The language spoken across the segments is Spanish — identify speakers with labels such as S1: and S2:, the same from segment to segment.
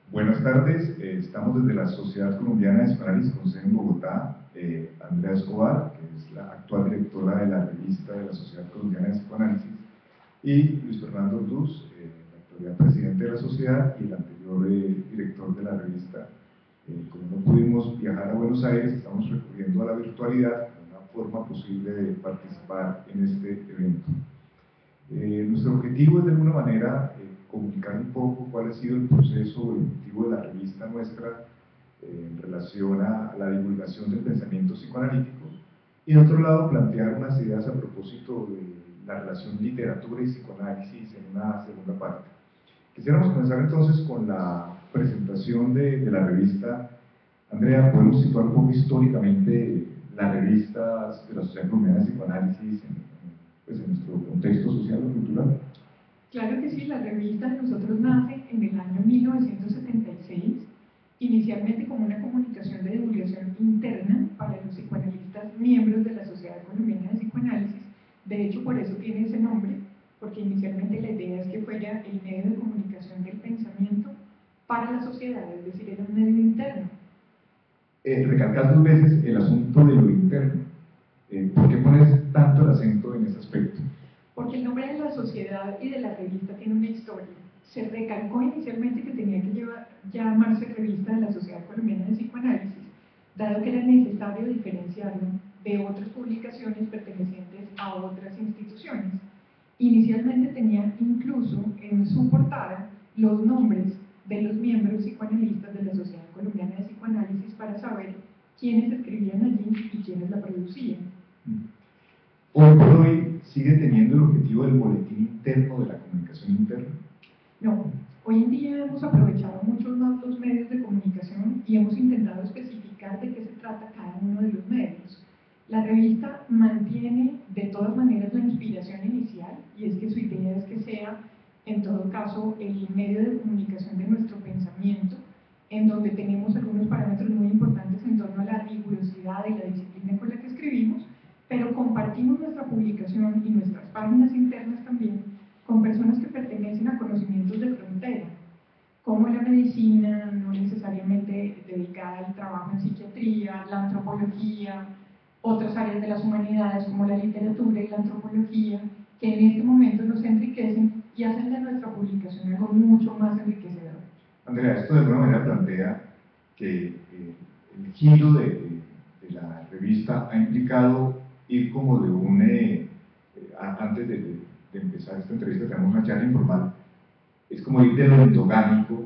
S1: Buenas tardes, estamos desde la Sociedad Colombiana de Psicoanálisis con sede en Bogotá. Andrea Escobar, que es la actual directora de la revista de la Sociedad Colombiana de Psicoanálisis, y Luis Fernando Orduz, la actualidad presidente de la sociedad y el anterior director de la revista. Como no pudimos viajar a Buenos Aires, estamos recurriendo a la virtualidad, una forma posible de participar en este evento. Nuestro objetivo es de alguna manera comunicar un poco cuál ha sido el proceso o el objetivo de la revista nuestra en relación a la divulgación del pensamiento psicoanalítico, y de otro lado plantear unas ideas a propósito de la relación literatura y psicoanálisis en una segunda parte. Quisiéramos comenzar entonces con la presentación de la revista. Andrea, ¿podemos situar un poco históricamente las revistas de la Sociedad Colombiana de Psicoanálisis en nuestro contexto social o cultural?
S2: Claro que sí, la revista de nosotros nace en el año 1976, inicialmente como una comunicación de divulgación interna para los psicoanalistas miembros de la Sociedad Colombiana de Psicoanálisis. De hecho, por eso tiene ese nombre, porque inicialmente la idea es que fuera el medio de comunicación del pensamiento para la sociedad, es decir, era un medio interno.
S1: Recalcas dos veces el asunto de lo interno. ¿Por qué pones tanto el acento en ese aspecto?
S2: Porque el nombre de la sociedad y de la revista tiene una historia. Se recalcó inicialmente que tenía que llamarse Revista de la Sociedad Colombiana de Psicoanálisis, dado que era necesario diferenciarlo de otras publicaciones pertenecientes a otras instituciones. Inicialmente tenía incluso en su portada los nombres de los miembros psicoanalistas de la Sociedad Colombiana de Psicoanálisis para saber quiénes escribían allí y quiénes la producían.
S1: Hoy por hoy sigue teniendo el objetivo del boletín interno, de la comunicación interna.
S2: No, hoy en día hemos aprovechado mucho más los medios de comunicación y hemos intentado especificar de qué se trata cada uno de los medios. La revista mantiene de todas maneras la inspiración inicial, y es que su idea es que sea, en todo caso, el medio de comunicación de nuestro pensamiento, en donde tenemos algunos parámetros muy importantes en torno a la rigurosidad y la disciplina con la que escribimos, pero compartimos nuestra publicación y nuestras páginas internas también con personas que pertenecen a conocimientos de frontera, como la medicina, no necesariamente dedicada al trabajo en psiquiatría, la antropología, otras áreas de las humanidades como la literatura y la antropología, que en este momento nos enriquecen y hacen de nuestra publicación algo mucho más enriquecedor.
S1: Andrea, esto de alguna manera plantea que el giro de la revista ha implicado ir como de un... antes de empezar esta entrevista tenemos una charla informal, es como ir de lo endogámico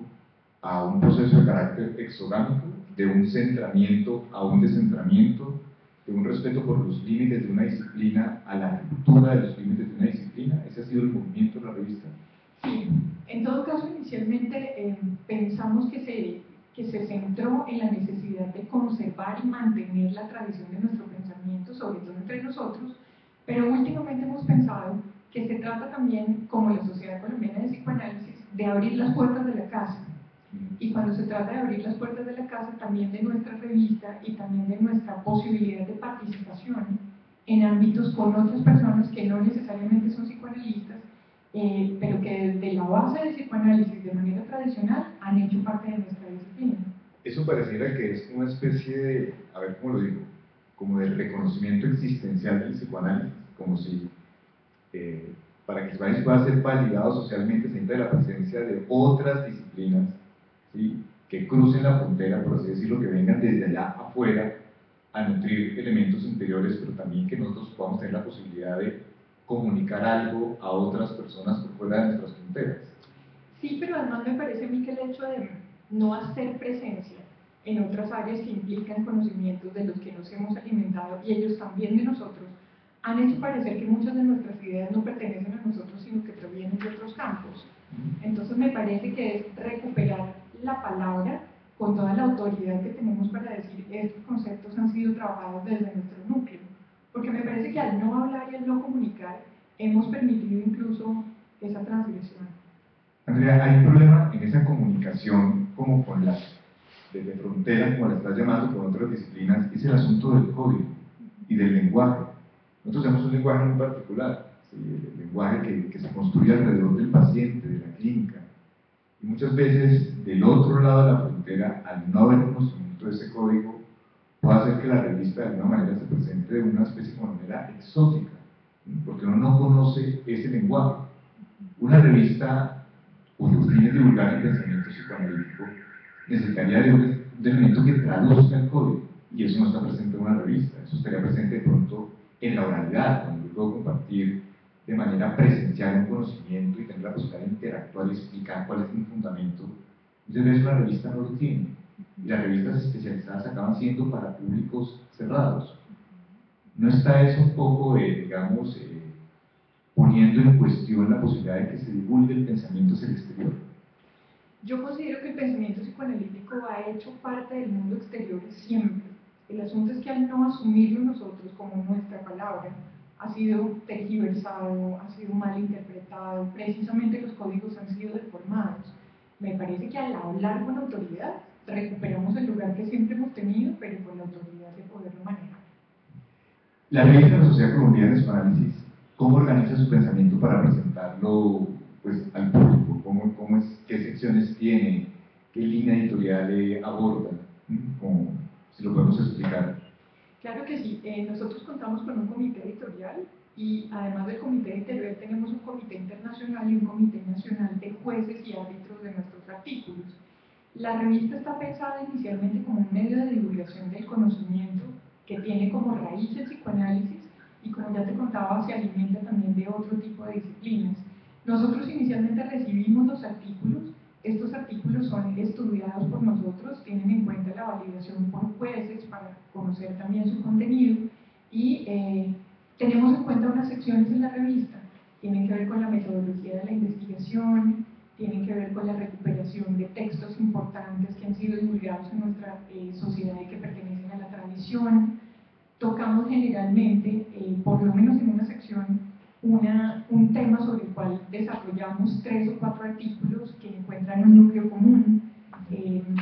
S1: a un proceso de carácter exogámico, de un centramiento a un descentramiento, de un respeto por los límites de una disciplina a la ruptura de los límites de una disciplina. ¿Ese ha sido el movimiento de la revista?
S2: Sí, en todo caso inicialmente pensamos que se centró en la necesidad de conservar y mantener la tradición de nuestro pensamiento, sobre todo entre nosotros, pero últimamente hemos pensado que se trata también, como la Sociedad Colombiana de Psicoanálisis, de abrir las puertas de la casa. Y cuando se trata de abrir las puertas de la casa, también de nuestra revista y también de nuestra posibilidad de participación en ámbitos con otras personas que no necesariamente son psicoanalistas, pero que desde la base del psicoanálisis de manera tradicional han hecho parte de nuestra disciplina.
S1: Eso pareciera que es una especie de, a ver cómo lo digo, como de reconocimiento existencial del psicoanálisis, como si para que el psicoanálisis pueda ser validado socialmente se necesita la presencia de otras disciplinas, ¿sí?, que crucen la frontera, por así decirlo, que vengan desde allá afuera a nutrir elementos interiores, pero también que nosotros podamos tener la posibilidad de comunicar algo a otras personas por fuera de nuestras fronteras.
S2: Sí, pero además me parece a mí que el hecho de no hacer presencia en otras áreas que implican conocimientos de los que nos hemos alimentado y ellos también de nosotros, han hecho parecer que muchas de nuestras ideas no pertenecen a nosotros, sino que provienen de otros campos. Entonces me parece que es recuperar la palabra con toda la autoridad que tenemos para decir estos conceptos han sido trabajados desde nuestro núcleo, porque me parece que al no hablar y al no comunicar hemos permitido incluso esa transgresión.
S1: Andrea, hay un problema en esa comunicación como con las desde frontera, como la estás llamando, con otras disciplinas, es el asunto del código y del lenguaje. Nosotros tenemos un lenguaje muy particular, ¿sí?, el lenguaje que se construye alrededor del paciente, de la clínica, y muchas muchas veces del otro lado de la frontera, al no haber conocimiento de ese código, puede hacer que la revista de alguna manera se presente de una especie de manera exótica, porque uno no conoce ese lenguaje. Una revista cuyo fin es divulgar el pensamiento psicoanalítico necesitaría de un elemento que traduzca el código, y eso no está presente en una revista. Eso estaría presente de pronto en la oralidad, cuando yo puedo compartir de manera presencial un conocimiento y tener la posibilidad de interactuar y explicar cuál es mi fundamento. Muchas veces una revista no lo tiene, y las revistas especializadas acaban siendo para públicos cerrados. ¿No está eso un poco, digamos, poniendo en cuestión la posibilidad de que se divulgue el pensamiento hacia el exterior?
S2: Yo considero que el pensamiento psicoanalítico ha hecho parte del mundo exterior siempre. El asunto es que al no asumirlo nosotros como nuestra palabra, ha sido tergiversado, ha sido mal interpretado, precisamente los códigos han sido deformados. Me parece que al hablar con autoridad recuperamos el lugar que siempre hemos tenido, pero con la autoridad de poderlo manejar.
S1: La revista de la Sociedad Colombiana de Psicoanálisis, ¿cómo organiza su pensamiento para presentarlo pues, al público? ¿Cómo es, qué secciones tiene? ¿Qué línea editorial aborda? ¿Cómo, si lo podemos explicar?
S2: Claro que sí. Nosotros contamos con un comité editorial y además del comité editorial tenemos un comité internacional y un comité nacional de jueces y árbitros de nuestros artículos. La revista está pensada inicialmente como un medio de divulgación del conocimiento que tiene como raíz el psicoanálisis y, como ya te contaba, se alimenta también de otro tipo de disciplinas. Nosotros inicialmente recibimos los artículos. Estos artículos son estudiados por nosotros, tienen en cuenta la validación por jueces para conocer también su contenido y tenemos en cuenta unas secciones en la revista. Tienen que ver con la metodología de la investigación, tienen que ver con la recuperación de textos importantes que han sido divulgados en nuestra sociedad y que pertenecen a la tradición. Tocamos generalmente, por lo menos en una sección, un tema sobre el cual desarrollamos 3 o 4 artículos que encuentran un núcleo común.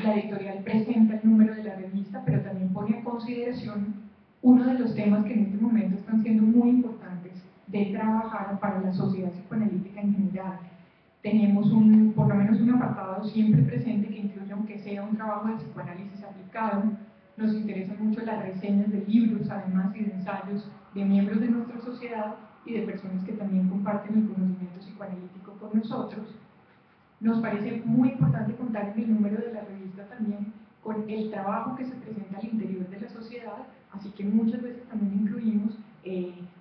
S2: La editorial presenta el número de la revista, pero también pone a consideración uno de los temas que en este momento están siendo muy importantes de trabajar para la sociedad psicoanalítica en general. Tenemos por lo menos un apartado siempre presente que incluye, aunque sea un trabajo de psicoanálisis aplicado. Nos interesan mucho las reseñas de libros, además, y de ensayos de miembros de nuestra sociedad y de personas que también comparten el conocimiento psicoanalítico con nosotros. Nos parece muy importante contar en el número de la revista también con el trabajo que se presenta al interior de la sociedad, así que muchas veces también incluimos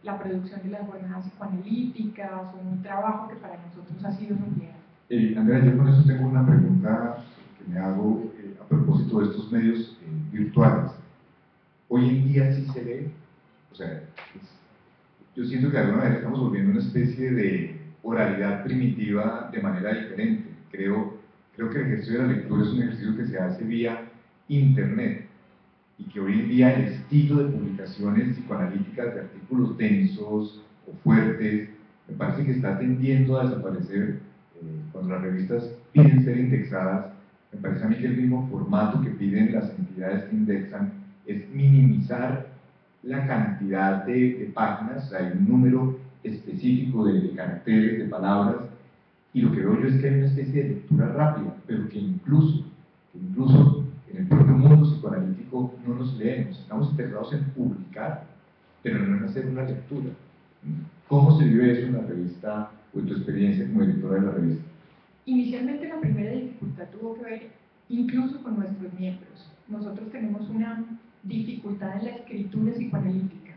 S2: la producción de las jornadas psicoanalíticas o un trabajo que para nosotros ha sido nuclear.
S1: Andrea, yo con eso tengo una pregunta que me hago a propósito de estos medios virtuales. Hoy en día sí se ve, o sea, yo siento que de alguna manera estamos volviendo una especie de oralidad primitiva de manera diferente. Creo que el ejercicio de la lectura es un ejercicio que se hace vía internet y que hoy en día el estilo de publicaciones psicoanalíticas de artículos densos o fuertes me parece que está tendiendo a desaparecer. Cuando las revistas piden ser indexadas, me parece a mí que el mismo formato que piden las entidades que indexan es minimizar la cantidad de páginas. Hay un número específico de caracteres, de palabras, y lo que veo yo es que hay una especie de lectura rápida, pero que incluso en el propio mundo psicoanalítico no nos leemos, estamos interesados en publicar, pero no en hacer una lectura. ¿Cómo se vive eso en la revista o en tu experiencia como directora de la revista?
S2: Inicialmente la primera dificultad tuvo que ver incluso con nuestros miembros. Nosotros tenemos una dificultad en la escritura psicoanalítica,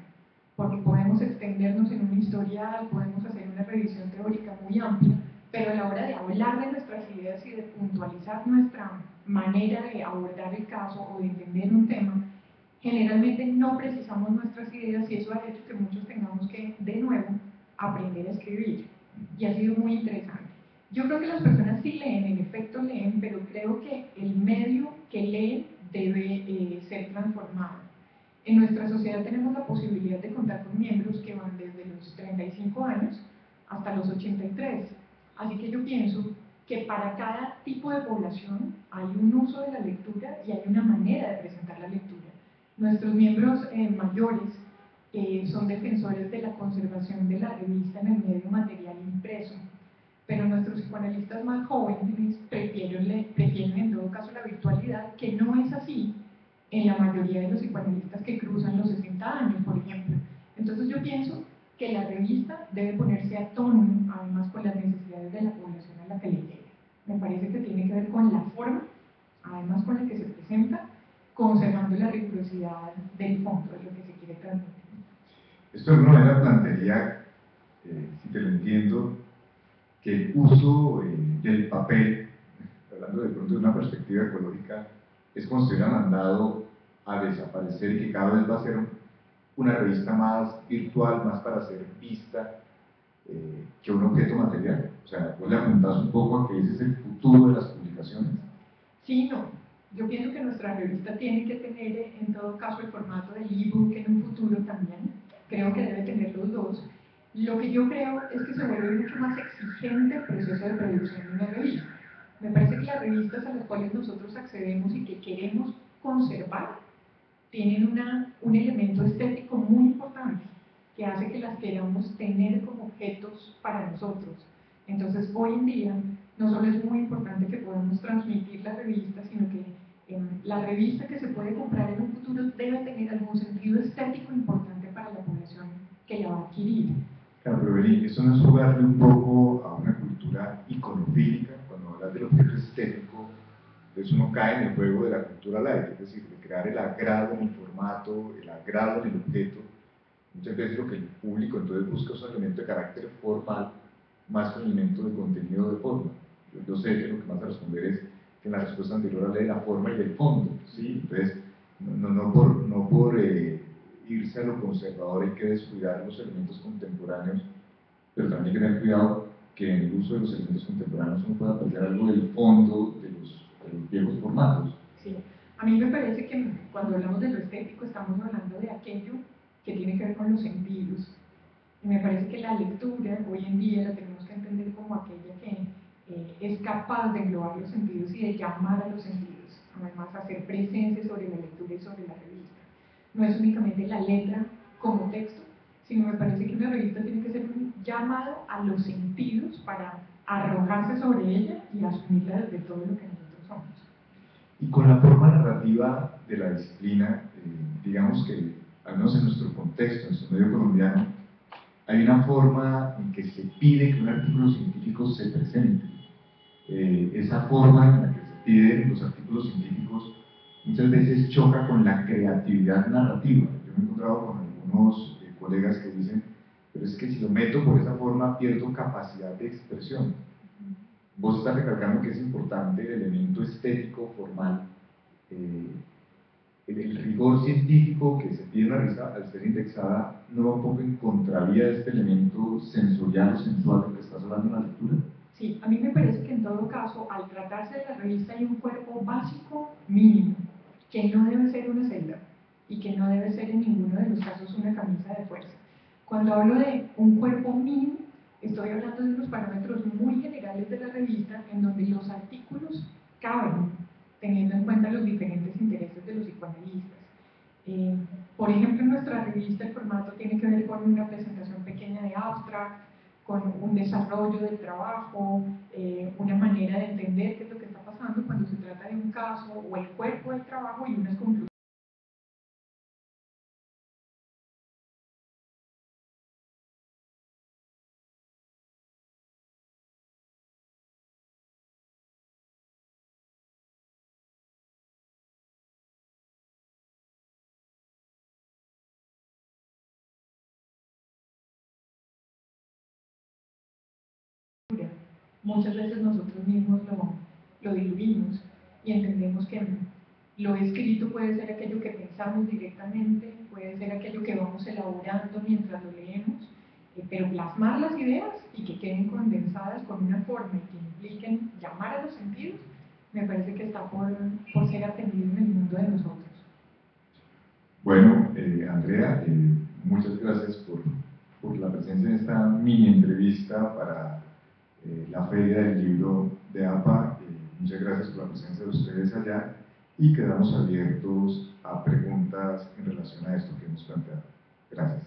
S2: porque podemos extendernos en un historial, podemos hacer una revisión teórica muy amplia, pero a la hora de hablar de nuestras ideas y de puntualizar nuestra manera de abordar el caso o de entender un tema, generalmente no precisamos nuestras ideas y eso ha hecho que muchos tengamos que, de nuevo, aprender a escribir. Y ha sido muy interesante. Yo creo que las personas sí leen, en efecto leen, pero creo que el medio que leen debe ser transformado. En nuestra sociedad tenemos la posibilidad de contar con miembros que van desde los 35 años hasta los 83. Así que yo pienso que para cada tipo de población hay un uso de la lectura y hay una manera de presentar la lectura. Nuestros miembros mayores son defensores de la conservación de la revista en el medio material impreso, pero nuestros psicoanalistas más jóvenes prefieren que no es así en la mayoría de los psicoanalistas que cruzan los 60 años, por ejemplo. Entonces yo pienso que la revista debe ponerse a tono, además, con las necesidades de la población a la que le llega. Me parece que tiene que ver con la forma, además con la que se presenta, conservando la rigurosidad del fondo, de lo que se quiere transmitir.
S1: Esto de alguna manera plantearía, si te lo entiendo, que el uso del papel, hablando de pronto de una perspectiva ecológica, es como si hubiera mandado a desaparecer y que cada vez va a ser una revista más virtual, más para ser vista que un objeto material. O sea, vos le apuntás un poco a que ese es el futuro de las publicaciones.
S2: Sí, no. Yo pienso que nuestra revista tiene que tener, en todo caso, el formato del ebook en un futuro también. Creo que debe tener los dos. Lo que yo creo es que se vuelve mucho más exigente el proceso de producción de una revista. Me parece que las revistas a las cuales nosotros accedemos y que queremos conservar tienen un elemento estético muy importante que hace que las queramos tener como objetos para nosotros. Entonces, hoy en día, no solo es muy importante que podamos transmitir la revista, sino que la revista que se puede comprar en un futuro debe tener algún sentido estético importante para la población que la va a adquirir.
S1: Claro, pero Beli, eso no es jugarle un poco a una cultura iconofílica. Cuando hablas del objeto estético, entonces uno cae en el juego de la cultura light, es decir, de crear el agrado en el formato, el agrado en el objeto. Muchas veces lo que el público entonces busca es un elemento de carácter formal más que un elemento de contenido de forma. Yo sé que lo que vas a responder es que en la respuesta anterior hablé de la forma y del fondo, ¿sí? Entonces, no por irse a lo conservador hay que descuidar los elementos contemporáneos, pero también hay que tener cuidado que en el uso de los elementos contemporáneos uno pueda perder algo del fondo de los viejos formatos.
S2: Sí. A mí me parece que cuando hablamos de lo estético estamos hablando de aquello que tiene que ver con los sentidos. Y me parece que la lectura hoy en día la tenemos que entender como aquella que es capaz de englobar los sentidos y de llamar a los sentidos, además hacer presencia sobre la lectura y sobre la revista. No es únicamente la letra como texto, sino me parece que una revista tiene que ser un llamado a los sentidos para arrojarse sobre ella y asumirla desde todo lo que nosotros somos.
S1: Y con la forma narrativa de la disciplina, digamos que, al menos en nuestro contexto, en nuestro medio colombiano, hay una forma en que se pide que un artículo científico se presente. Esa forma en la que se piden los artículos científicos muchas veces choca con la creatividad narrativa. Yo me he encontrado con algunos colegas que dicen, pero es que si lo meto por esa forma pierdo capacidad de expresión. Vos estás recalcando que es importante el elemento estético, formal, el rigor científico que se pide en la revista al ser indexada no va un poco en contravía de este elemento sensorial o sensual del que estás hablando en la lectura.
S2: Sí, a mí me parece que en todo caso, al tratarse de la revista hay un cuerpo básico mínimo, que no debe ser una celda y que no debe ser en ninguno de los casos una camisa de fuerza. Cuando hablo de un cuerpo mínimo, estoy hablando de unos parámetros muy generales de la revista en donde los artículos caben, teniendo en cuenta los diferentes intereses de los psicoanalistas. Por ejemplo, en nuestra revista el formato tiene que ver con una presentación pequeña de abstract, con un desarrollo del trabajo, una manera de entender qué es lo que está pasando cuando se trata de un caso o el cuerpo del trabajo y unas conclusiones. Muchas veces nosotros mismos lo diluimos y entendemos que lo escrito puede ser aquello que pensamos directamente, puede ser aquello que vamos elaborando mientras lo leemos, pero plasmar las ideas y que queden condensadas con una forma y que impliquen llamar a los sentidos, me parece que está por ser atendido en el mundo de nosotros.
S1: Bueno, Andrea, muchas gracias por la presencia en esta mini entrevista para la Feria del Libro de APA. Muchas gracias por la presencia de ustedes allá y quedamos abiertos a preguntas en relación a esto que hemos planteado. Gracias.